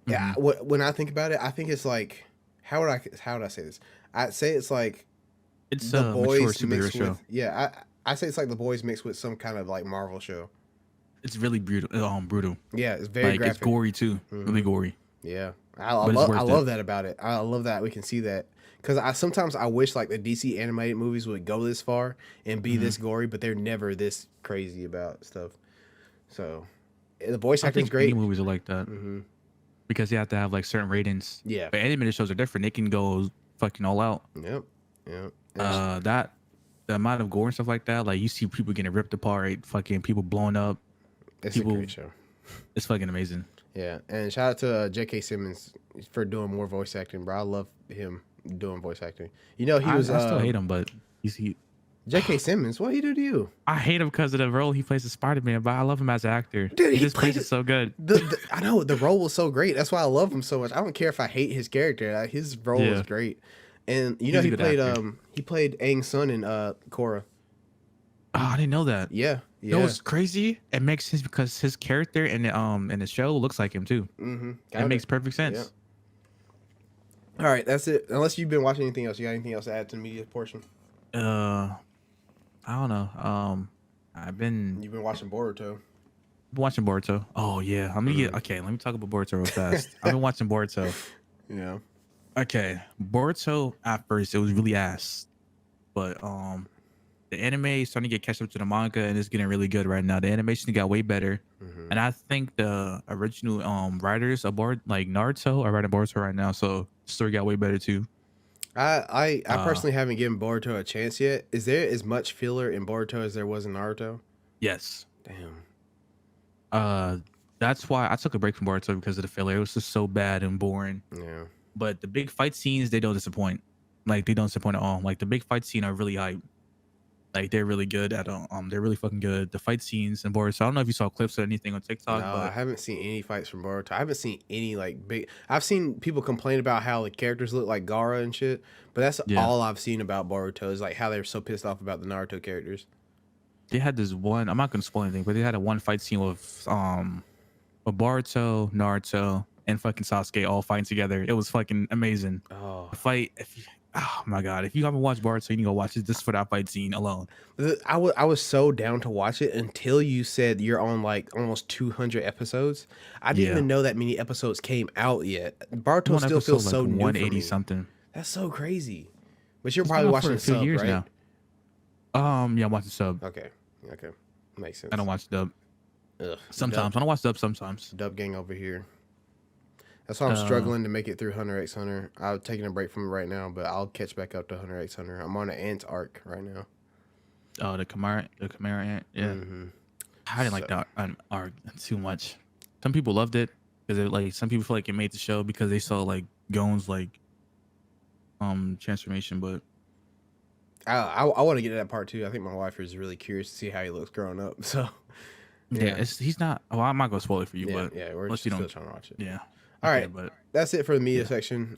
Yeah. When I think about it, I think it's like how would I say this? I'd say it's like it's the a boys mature superhero mixed show. With, yeah. I say it's like the boys mixed with some kind of like Marvel show. It's really brutal. Brutal. Yeah, it's very graphic. It's gory too. Really gory. Yeah, I love that about it. I love that we can see that because sometimes I wish like the DC animated movies would go this far and be this gory, but they're never this crazy about stuff. So the voice acting is great. Any movies are like that because you have to have like certain ratings. Yeah, but animated shows are different. They can go fucking all out. Yep. The amount of gore and stuff like that, like you see people getting ripped apart, fucking people blowing up. It's a great show. It's fucking amazing. Yeah, and shout out to J.K. Simmons for doing more voice acting, bro. I love him doing voice acting. He was. I still hate him, but he. J.K. Simmons, what he do to you? I hate him because of the role he plays as Spider-Man, but I love him as an actor. Dude, he just plays it so good. I know the role was so great. That's why I love him so much. I don't care if I hate his character. His role was great, and he played he played Aang's son in Korra. Oh, I didn't know that. Yeah. You know what's crazy? It makes sense because his character in the show looks like him too. It makes perfect sense. All right, that's it. Unless you've been watching anything else, you got anything else to add to the media portion? I don't know. I've been You've been watching Boruto. watching Boruto. Oh yeah, okay. Let me talk about Boruto real fast. I've been watching Boruto. Yeah. Okay, Boruto at first it was really ass, but the anime is starting to get catch up to the manga and it's getting really good right now. The animation got way better, and I think the original writers of like Naruto are writing Boruto right now, so the story got way better too. I personally haven't given Boruto a chance yet. Is there as much filler in Boruto as there was in Naruto? Yes. Damn. That's why I took a break from Boruto because of the filler. It was just so bad and boring. Yeah. But the big fight scenes, they don't disappoint. Like they don't disappoint at all. Like the big fight scene are really hype. Like they're really good at they're really fucking good. The fight scenes in Boruto. I don't know if you saw clips or anything on TikTok, No, but I haven't seen any fights from Boruto. I haven't seen any like big. I've seen people complain about how the characters look like Gaara and shit, but that's all I've seen about Boruto is like how they're so pissed off about the Naruto characters. they had this one. I'm not gonna spoil anything, but they had a one fight scene with Boruto, Naruto, and fucking Sasuke all fighting together. It was fucking amazing. Oh, The fight. Oh my god! If you haven't watched Boruto, you need to go watch it just for that fight scene alone. I was so down to watch it until you said you're on like almost 200 episodes. I didn't even know that many episodes came out yet. Boruto still feels so new 180 for me. something. That's so crazy. But you're probably watching a few sub, years right? now. Yeah, I'm watching sub. Okay, makes sense. I don't watch dub. Ugh, Sometimes I don't watch dub. Sometimes. Dub gang over here. That's why I'm struggling to make it through Hunter x Hunter. I'm taking a break from it right now, but I'll catch back up to Hunter x Hunter. I'm on an ant arc right now. Oh, the Chimera ant. Yeah, I didn't like that arc too much. Some people loved it because like some people feel like it made the show because they saw like Gon's like transformation, but I want to get to that part too. I think my wife is really curious to see how he looks growing up. So yeah, he's not. Well, I'm not gonna spoil it for you, but yeah, we're still trying to watch it. Yeah. All right, but that's it for the media section.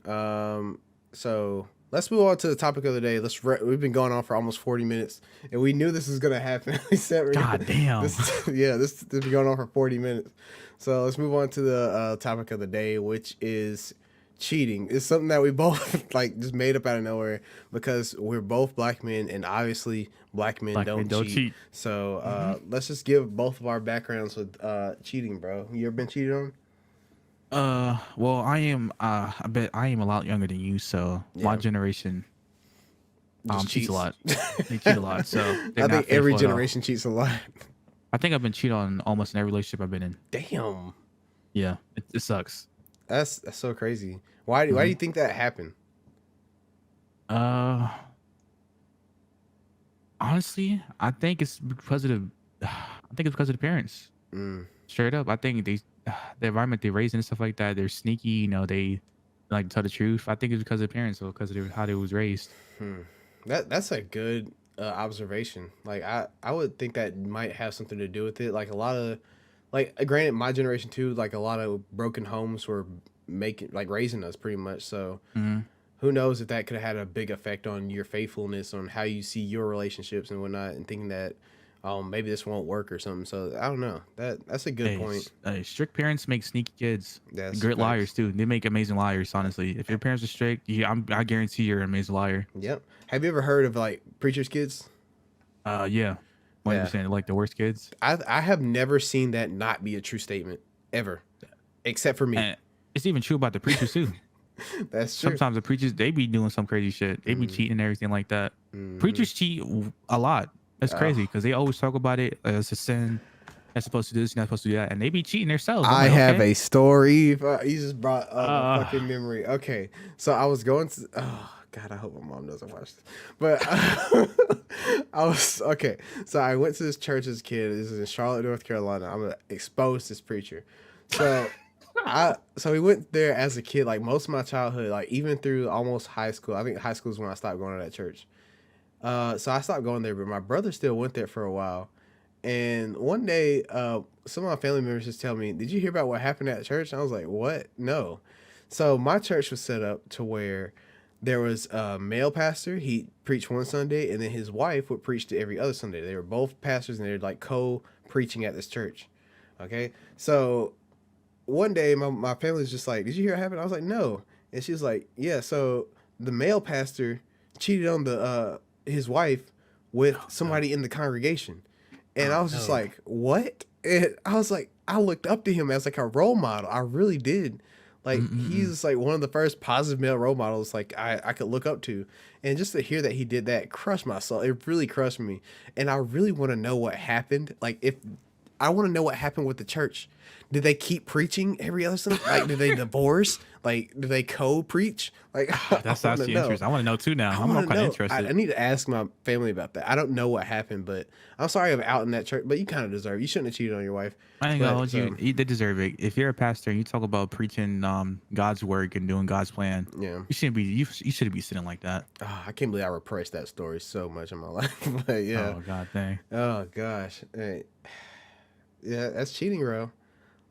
So let's move on to the topic of the day. We've been going on for almost 40 minutes, and we knew this was gonna happen. We said, God damn. This has been going on for 40 minutes. So let's move on to the topic of the day, which is cheating. It's something that we both like just made up out of nowhere because we're both black men, and obviously black men don't cheat. So let's just give both of our backgrounds with cheating, bro. You ever been cheated on? Well, I am. I bet I am a lot younger than you, so my generation cheats a lot. They cheat a lot. So I think every generation cheats a lot. I think I've been cheated on almost in every relationship I've been in. Damn. Yeah, it sucks. That's so crazy. Why do you think that happened? Honestly, I think it's because of the parents. Straight up, I think the environment they raised and stuff like that. They're sneaky. You know, they like to tell the truth. I think it's because of the parents or because of how they was raised. That's a good observation. Like I would think that might have something to do with it. Like a lot of, like granted, my generation too. Like a lot of broken homes were raising us pretty much. So who knows if that could have had a big effect on your faithfulness, on how you see your relationships and whatnot, and thinking that maybe this won't work or something. So I don't know. That's a good point. Strict parents make sneaky kids. That's great liars too. They make amazing liars. Honestly, if your parents are strict, I guarantee you're an amazing liar. Yep. Have you ever heard of like preachers' kids? Yeah. 100%. Like the worst kids. I have never seen that not be a true statement ever, except for me. And it's even true about the preachers too. That's true. Sometimes the preachers, they be doing some crazy shit. They be cheating and everything like that. Preachers cheat a lot. That's crazy because they always talk about it as a sin. You're supposed to do this, you're not supposed to do that, and they be cheating themselves. I have a story. You just brought up a fucking memory. Okay, so I was going to. Oh God, I hope my mom doesn't watch this. But So I went to this church as a kid. This is in Charlotte, North Carolina. I'm gonna expose this preacher. So so we went there as a kid, like most of my childhood, like even through almost high school. I think high school is when I stopped going to that church. So I stopped going there, but my brother still went there for a while. And one day, some of my family members just tell me, "Did you hear about what happened at church?" And I was like, "What? No." So my church was set up to where there was a male pastor. He preached one Sunday, and then his wife would preach to every other Sunday. They were both pastors, and they're like co-preaching at this church. Okay, so one day my family was just like, "Did you hear what happened?" I was like, "No." And she was like, yeah, so the male pastor cheated on the his wife with somebody in the congregation. And I was just like, what? And I was like, I looked up to him as like a role model. I really did. Like he's like one of the first positive male role models like I could look up to. And just to hear that he did that crushed my soul. It really crushed me. And I really want to know what happened. Like if I want to know what happened with the church. Did they keep preaching every other Sunday? Like, did they divorce? Like, do they co-preach? Like, That's actually interesting. I want to know too now. I'm kind of interested. I need to ask my family about that. I don't know what happened, but I'm sorry I'm out in that church. But you kind of deserve it. You shouldn't have cheated on your wife. I ain't gonna hold you. They deserve it. If you're a pastor and you talk about preaching God's work and doing God's plan, yeah, you shouldn't be. You shouldn't be sitting like that. Oh, I can't believe I repressed that story so much in my life. But yeah. Oh God, dang. Oh gosh. Hey. Yeah, that's cheating, bro.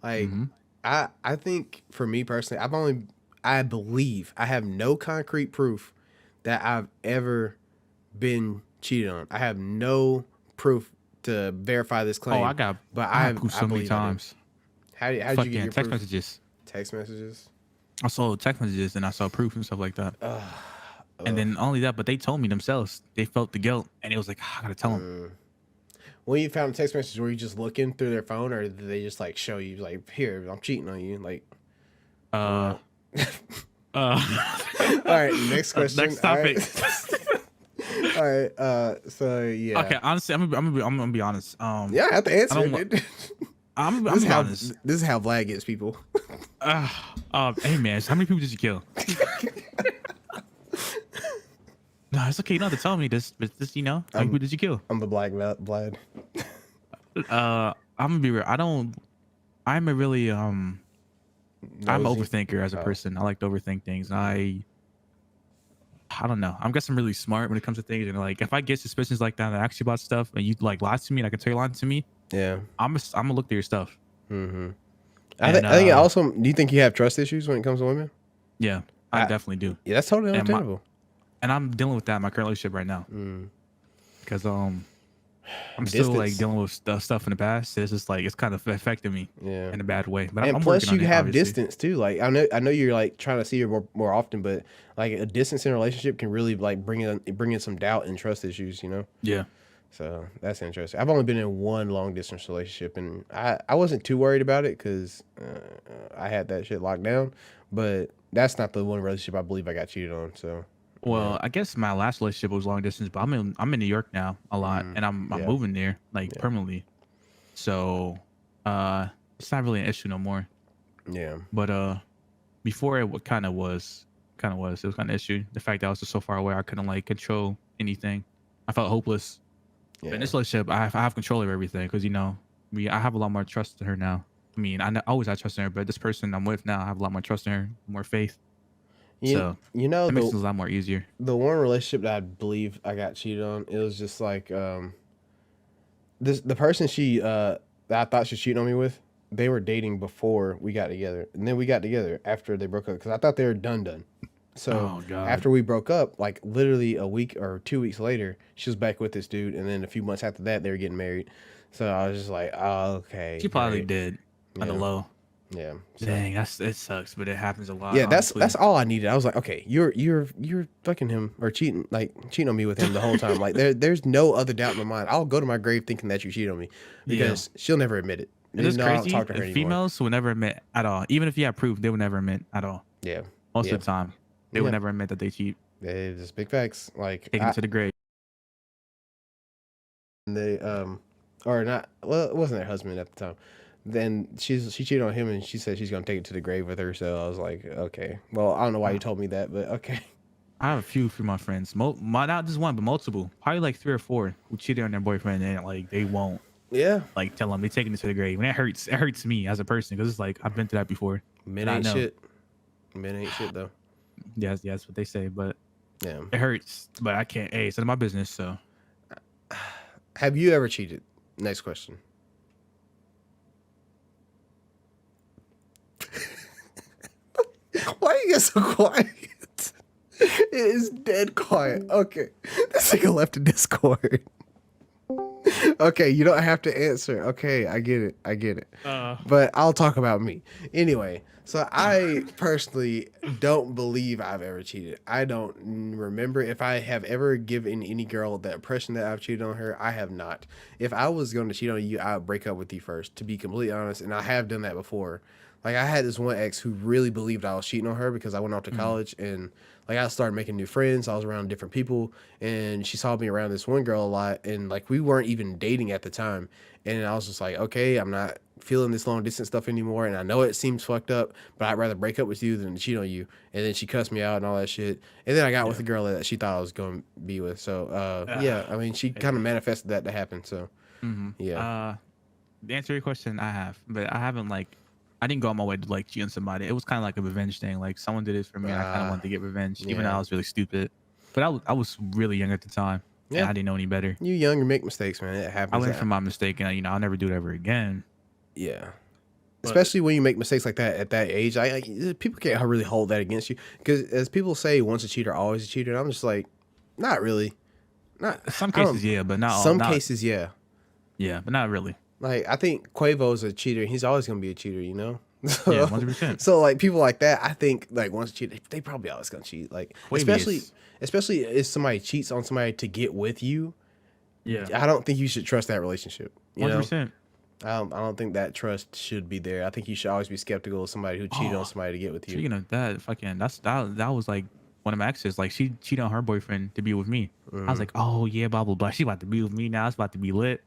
Like, I think for me personally, I believe I have no concrete proof that I've ever been cheated on. I have no proof to verify this claim. Oh, I got proof so many times. How did you get your text proof? messages? Text messages. I saw text messages and I saw proof and stuff like that. And then only that, but they told me themselves. They felt the guilt, and it was like, I gotta tell them. When you found text messages, were you just looking through their phone, or did they just like show you like, here, I'm cheating on you? Like, all right, next question. Next topic. All right. So yeah. Okay. Honestly, I'm gonna be honest. Yeah, I have to answer it, dude. I'm honest. This is how Vlad gets people. Hey man, how many people did you kill? No, it's okay. You don't have to tell me this, but this, how many people did you kill? I'm the black Vlad. I'm gonna be real. I'm a really I'm an overthinker as a person. I like to overthink things. I don't know. I guess I'm really smart when it comes to things. And like, if I get suspicions like that and I ask you about stuff and you like lie to me and I can tell you lying to me, yeah, I'm gonna look through your stuff. I think also. Do you think you have trust issues when it comes to women? Yeah, I definitely do. Yeah, that's totally understandable. And I'm dealing with that in my current relationship right now. Because I'm still like dealing with stuff in the past. It's just like it's kind of affecting me in a bad way. But I'm plus you have distance too. Like I know you're like trying to see her more often, but like a distance in a relationship can really like bring in some doubt and trust issues. Yeah. So that's interesting. I've only been in one long distance relationship, and I wasn't too worried about it because I had that shit locked down. But that's not the one relationship I believe I got cheated on. So. Well, I guess my last relationship was long distance, but I'm in New York now a lot, and I'm moving there like permanently. So it's not really an issue no more. Yeah. But before it kind of was it was kind of an issue. The fact that I was just so far away, I couldn't like control anything. I felt hopeless. Yeah. But in this relationship, I have control over everything because I have a lot more trust in her now. I mean, I always had trust in her, but this person I'm with now, I have a lot more trust in her, more faith. It makes it a lot more easier. The one relationship that I believe I got cheated on, it was just like the person that I thought she cheated on me with, they were dating before we got together, and then we got together after they broke up because I thought they were done. So after we broke up, like literally a week or 2 weeks later, she was back with this dude, and then a few months after that, they were getting married. So I was just like, oh, okay. She probably did on the low. Yeah. Dang, it sucks, but it happens a lot. Yeah, that's all I needed. I was like, okay, you're fucking him or cheating on me with him the whole time. Like there's no other doubt in my mind. I'll go to my grave thinking that you cheated on me because she'll never admit it. It's crazy. I don't talk to her anymore. Females will never admit at all. Even if you have proof, they will never admit at all. Yeah. Most of the time, they will never admit that they cheat. It's just big facts. Like taking it to the grave. They or not. Well, it wasn't their husband at the time. Then she cheated on him, and she said she's gonna take it to the grave with her. So I was like, okay. Well, I don't know why you told me that, but okay. I have a few from my friends, not just one, but multiple, probably like 3 or 4 who cheated on their boyfriend, and like they won't. Yeah. Like tell them they taking it to the grave, and it hurts me as a person because it's like I've been through that before. Men ain't shit. Men ain't shit though. Yes, that's what they say, but yeah, it hurts. But I can't. Hey, it's none of my business. So, have you ever cheated? Next question. Why you get so quiet? It is dead quiet. Okay. This nigga left a Discord. Okay, you don't have to answer. Okay, I get it. But I'll talk about me. Anyway, So I personally don't believe I've ever cheated. I don't remember if I have ever given any girl the impression that I've cheated on her. I have not. If I was going to cheat on you, I would break up with you first, to be completely honest. And I have done that before. Like I had this one ex who really believed I was cheating on her because I went off to college and like I started making new friends. I was around different people and she saw me around this one girl a lot and like we weren't even dating at the time. And I was just like, okay, I'm not feeling this long distance stuff anymore. And I know it seems fucked up, but I'd rather break up with you than cheat on you. And then she cussed me out and all that shit. And then I got with a girl that she thought I was going to be with. So, yeah, I mean, she kind of manifested that to happen. So, yeah. To answer your question, I have, but I haven't like, I didn't go on my way to like cheat on somebody. It was kind of like a revenge thing. Like someone did it for me, and I kind of wanted to get revenge, even though I was really stupid. But I was really young at the time, and I didn't know any better. You young, you make mistakes, man. It happens. I learned from my mistake, and I'll never do it ever again. Yeah. Especially when you make mistakes like that at that age, people can't really hold that against you. Because as people say, once a cheater, always a cheater. And I'm just like, not really. Not some cases, yeah, but not all. Some cases, yeah. Yeah, but not really. Like I think Quavo's a cheater. He's always gonna be a cheater, you know. So, yeah, 100%. So like people like that, I think like once a cheater, they probably always gonna cheat. Like especially if somebody cheats on somebody to get with you. Yeah, I don't think you should trust that relationship. 100%. I don't think that trust should be there. I think you should always be skeptical of somebody who cheated on somebody to get with you. Speaking of that, that was like one of my exes. Like she cheated on her boyfriend to be with me. I was like, oh yeah, blah blah blah. She about to be with me now. It's about to be lit.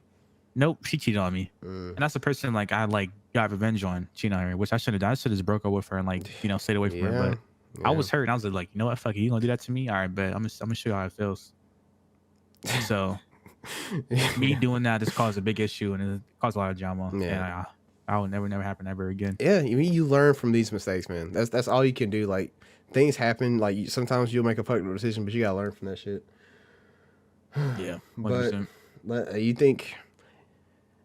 Nope, she cheated on me, and that's the person like I like got revenge on cheating on her, which I should have done. I should have just broke up with her and like stayed away from her. But I was hurt, and I was like, you know what, fuck it, you gonna do that to me? All right, but I'm gonna show you how it feels. So me doing that just caused a big issue, and it caused a lot of drama. Yeah, and I will never happen ever again. Yeah, I mean you learn from these mistakes, man. That's all you can do. Like things happen. Like sometimes you'll make a fucked up decision, but you gotta learn from that shit. Yeah, 100%. But you think.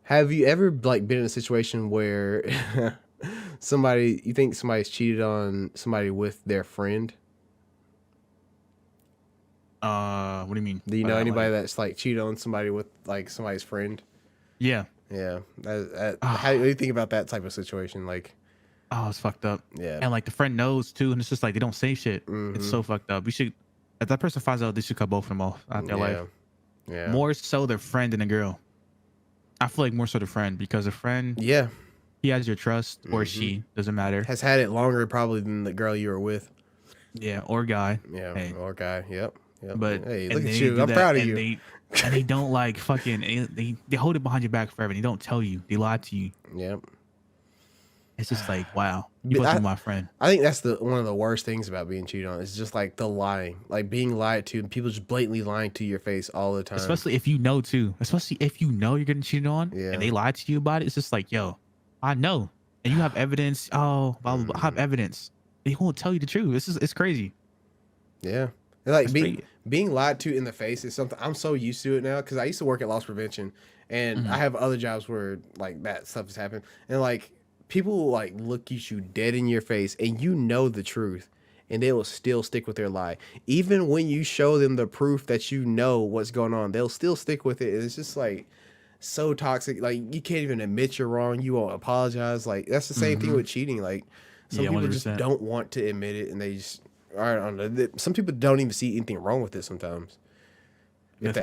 Have you ever like been in a situation where you think somebody's cheated on somebody with their friend? What do you mean? Do you know anybody that's like cheated on somebody with like somebody's friend? Yeah. Yeah. How do you think about that type of situation? Like, oh, it's fucked up. Yeah. And like the friend knows too, and it's just like they don't say shit. It's so fucked up. If that person finds out, they should cut both of them off out their life. Yeah. More so the friend than the girl. I feel like more so the friend, because the friend, he has your trust, or she, doesn't matter. Has had it longer probably than the girl you were with. Yeah, or guy. Yeah, or guy. Yep. But hey, look at you. I'm proud of you. And they don't like fucking. They hold it behind your back forever. They don't tell you. They lie to you. Yep. It's just like, wow, you wasn't my friend. I think that's one of the worst things about being cheated on. It's just like the lying, like being lied to, and people just blatantly lying to your face all the time. Especially if you know too. Especially if you know you're getting cheated on, and they lie to you about it. It's just like, yo, I know, and you have evidence. Oh, blah blah blah. I have evidence. They won't tell you the truth. It's crazy. Yeah, like being lied to in the face is something I'm so used to it now, because I used to work at loss prevention, and I have other jobs where like that stuff has happened, and like. People will like look at you dead in your face and you know the truth and they will still stick with their lie. Even when you show them the proof that you know what's going on, they'll still stick with it. And it's just like so toxic. Like you can't even admit you're wrong. You won't apologize. Like that's the same thing with cheating. Like some people 100%. Just don't want to admit it and they just I don't know. Some people don't even see anything wrong with it sometimes. The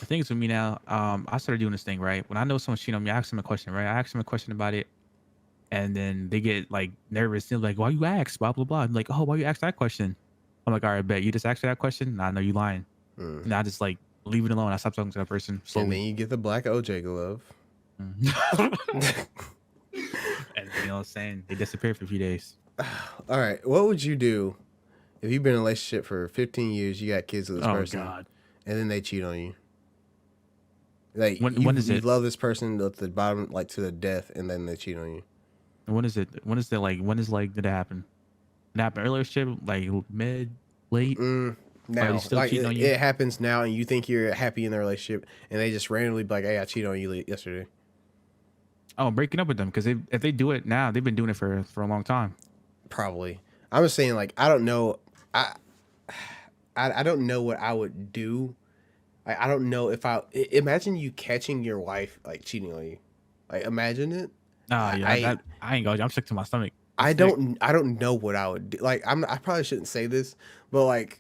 thing is with me now, I started doing this thing, right? When I know someone's cheating on me, I ask them a question, right? I ask them a question about it, and then they get like nervous. They're like, why you ask? Blah, blah, blah. I'm like, oh, why you ask that question? I'm like, all right, bet. You just asked that question? Nah, I know you lying. And I just like leave it alone. I stop talking to that person slowly. And then you get the black OJ glove. And you know what I'm saying? They disappear for a few days. All right. What would you do if you've been in a relationship for 15 years, you got kids with this person, and then they cheat on you? Like when is it? You love this person at the bottom, like to the death, and then they cheat on you. When is it? When is did it happen? Did it happen earlier shit, like mid, late? Now, like it happens now, and you think you're happy in the relationship, and they just randomly be like, "Hey, I cheated on you yesterday." Oh, I'm breaking up with them because if they do it now, they've been doing it for a long time. Probably. I'm just saying, like, I don't know. I don't know what I would do. I don't know if imagine you catching your wife like cheating on you. Like imagine it. I ain't going. I'm sick to my stomach. I don't know what I would do. Like, I probably shouldn't say this, but like,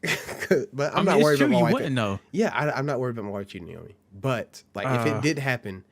but I'm not worried about my wife. You wouldn't know. Yeah, I'm not worried about my wife cheating on me. But like, if it did happen,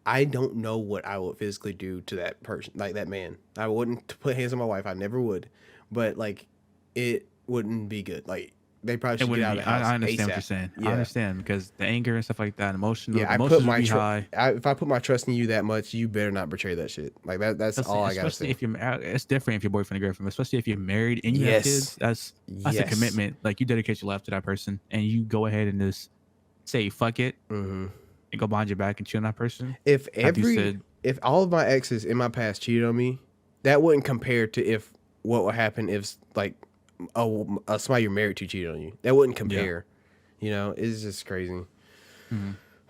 I don't know what I would physically do to that person, like that man. I wouldn't put hands on my wife. I never would. But like, it wouldn't be good. Like, they probably should get out of the house. I understand ASAP. what you're saying. Yeah. I understand because the anger and stuff like that, emotional. Yeah, Emotions would be high. if I put my trust in you that much, you better not betray that shit. Like that's all I gotta say. Especially if you're, it's different if you're boyfriend or girlfriend. Especially if you're married and you have kids. That's a commitment. Like, you dedicate your life to that person, and you go ahead and just say fuck it and go behind your back and cheat on that person. If all of my exes in my past cheated on me, that wouldn't compare to what would happen if like somebody you're married to cheated on you. That wouldn't compare. You know, it's just crazy.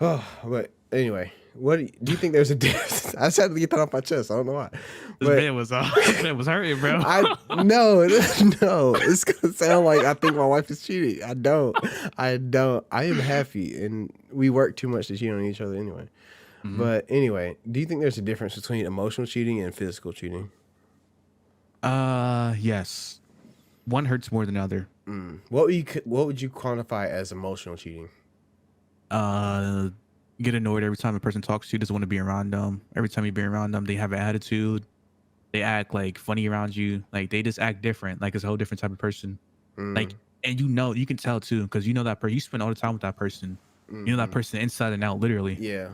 Oh, but anyway, what do you think there's a difference? I just had to get that off my chest. I don't know why. This man was hurting, bro. No, it's gonna sound like I think my wife is cheating. I don't. I am happy, and we work too much to cheat on each other anyway. But anyway, do you think there's a difference between emotional cheating and physical cheating? Yes. One hurts more than the other. What would you quantify as emotional cheating? Get annoyed every time a person talks to you, doesn't want to be around them. Every time you be around them, they have an attitude. They act like funny around you. Like, they just act different. Like, it's a whole different type of person. Like, and you can tell too, because you know that person. You spend all the time with that person. You know that person inside and out, literally. Yeah.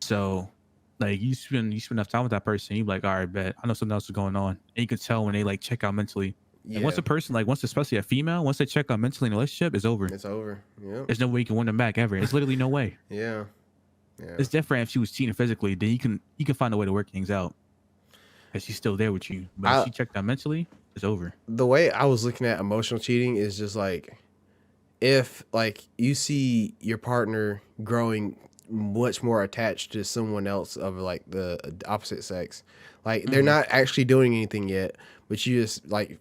So, like, you spend enough time with that person, you be like, all right, bet I know something else is going on. And you can tell when they like check out mentally. Yeah. And once a person, like, especially a female, once they check out mentally in a relationship, it's over. It's over. Yeah. There's no way you can win them back ever. It's literally no way. Yeah. It's different if she was cheating physically, then you can find a way to work things out. Because she's still there with you. But if she checked out mentally, it's over. The way I was looking at emotional cheating is just like, if like you see your partner growing much more attached to someone else of like the opposite sex, like they're not actually doing anything yet, but you just like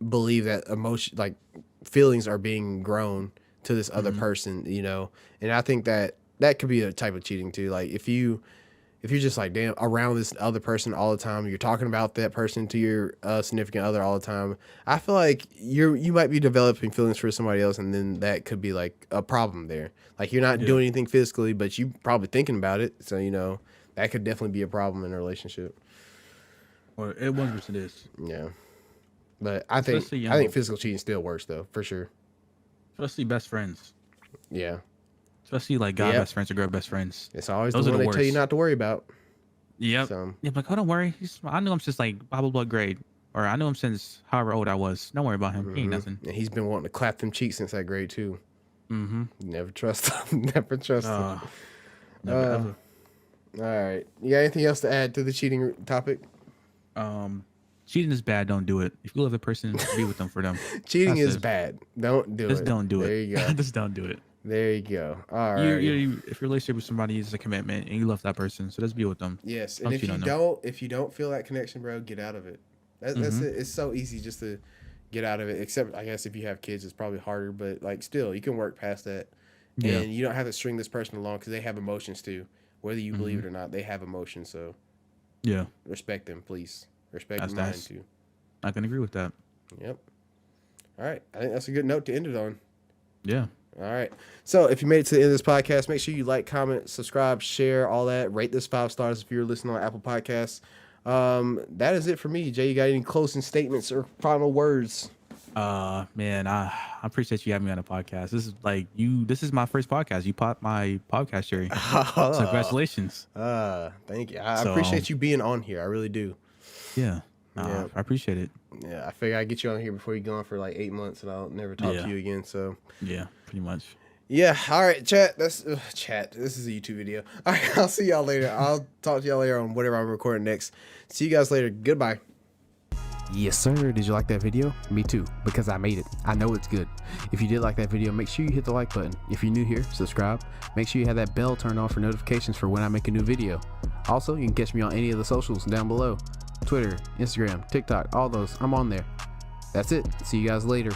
believe that emotion, like feelings are being grown to this other person, you know. And I think that could be a type of cheating too. Like if you're just like, damn, around this other person all the time, you're talking about that person to your significant other all the time, I feel like you might be developing feelings for somebody else, and then that could be like a problem there. Like, you're not doing anything physically, but you probably thinking about it, so you know that could definitely be a problem in a relationship. Or it 100% is. Yeah, but I think physical cheating is still worse though, for sure. Especially best friends. Yeah. Especially like guy best friends or girl best friends. It's always the one they tell you not to worry about. Yep. So. Yeah, like, oh, don't worry. I knew him since like blah blah blah grade, or I knew him since however old I was. Don't worry about him. He ain't nothing. And he's been wanting to clap them cheeks since that grade too. Never trust him. Never trust him. Never ever. All right. You got anything else to add to the cheating topic? Cheating is bad. Don't do it. If you love a person, be with them for them. Cheating is bad. Don't do it. Just don't do it. There you go. Just don't do it. There you go. All right. If your relationship with somebody is a commitment and you love that person, so just be with them. Yes, and if you don't feel that connection, bro, get out of it. That's it. It's so easy just to get out of it. Except, I guess, if you have kids, it's probably harder. But like, still, you can work past that, and you don't have to string this person along because they have emotions too. Whether you believe it or not, they have emotions. So, yeah, respect them, please. Respect mine too. I can agree with that. Yep. All right, I think that's a good note to end it on. Yeah. All right. So if you made it to the end of this podcast, make sure you like, comment, subscribe, share, all that. Rate this 5 stars if you're listening on Apple Podcasts. That is it for me. Jay, you got any closing statements or final words? Man, I appreciate you having me on the podcast. This is my first podcast. You popped my podcast, Jerry. So congratulations. Thank you. I appreciate you being on here. I really do. Yeah. I appreciate it. Yeah, I figure I'd get you on here before you go on for like 8 months, and I'll never talk to you again. So yeah, pretty much. Yeah. All right, chat. Chat. This is a YouTube video. All right, I'll see y'all later. I'll talk to y'all later on whatever I'm recording next. See you guys later. Goodbye. Yes, sir. Did you like that video? Me too, because I made it. I know it's good. If you did like that video, make sure you hit the like button. If you're new here, subscribe. Make sure you have that bell turned on for notifications for when I make a new video. Also, you can catch me on any of the socials down below. Twitter, Instagram, TikTok, all those. I'm on there. That's it. See you guys later.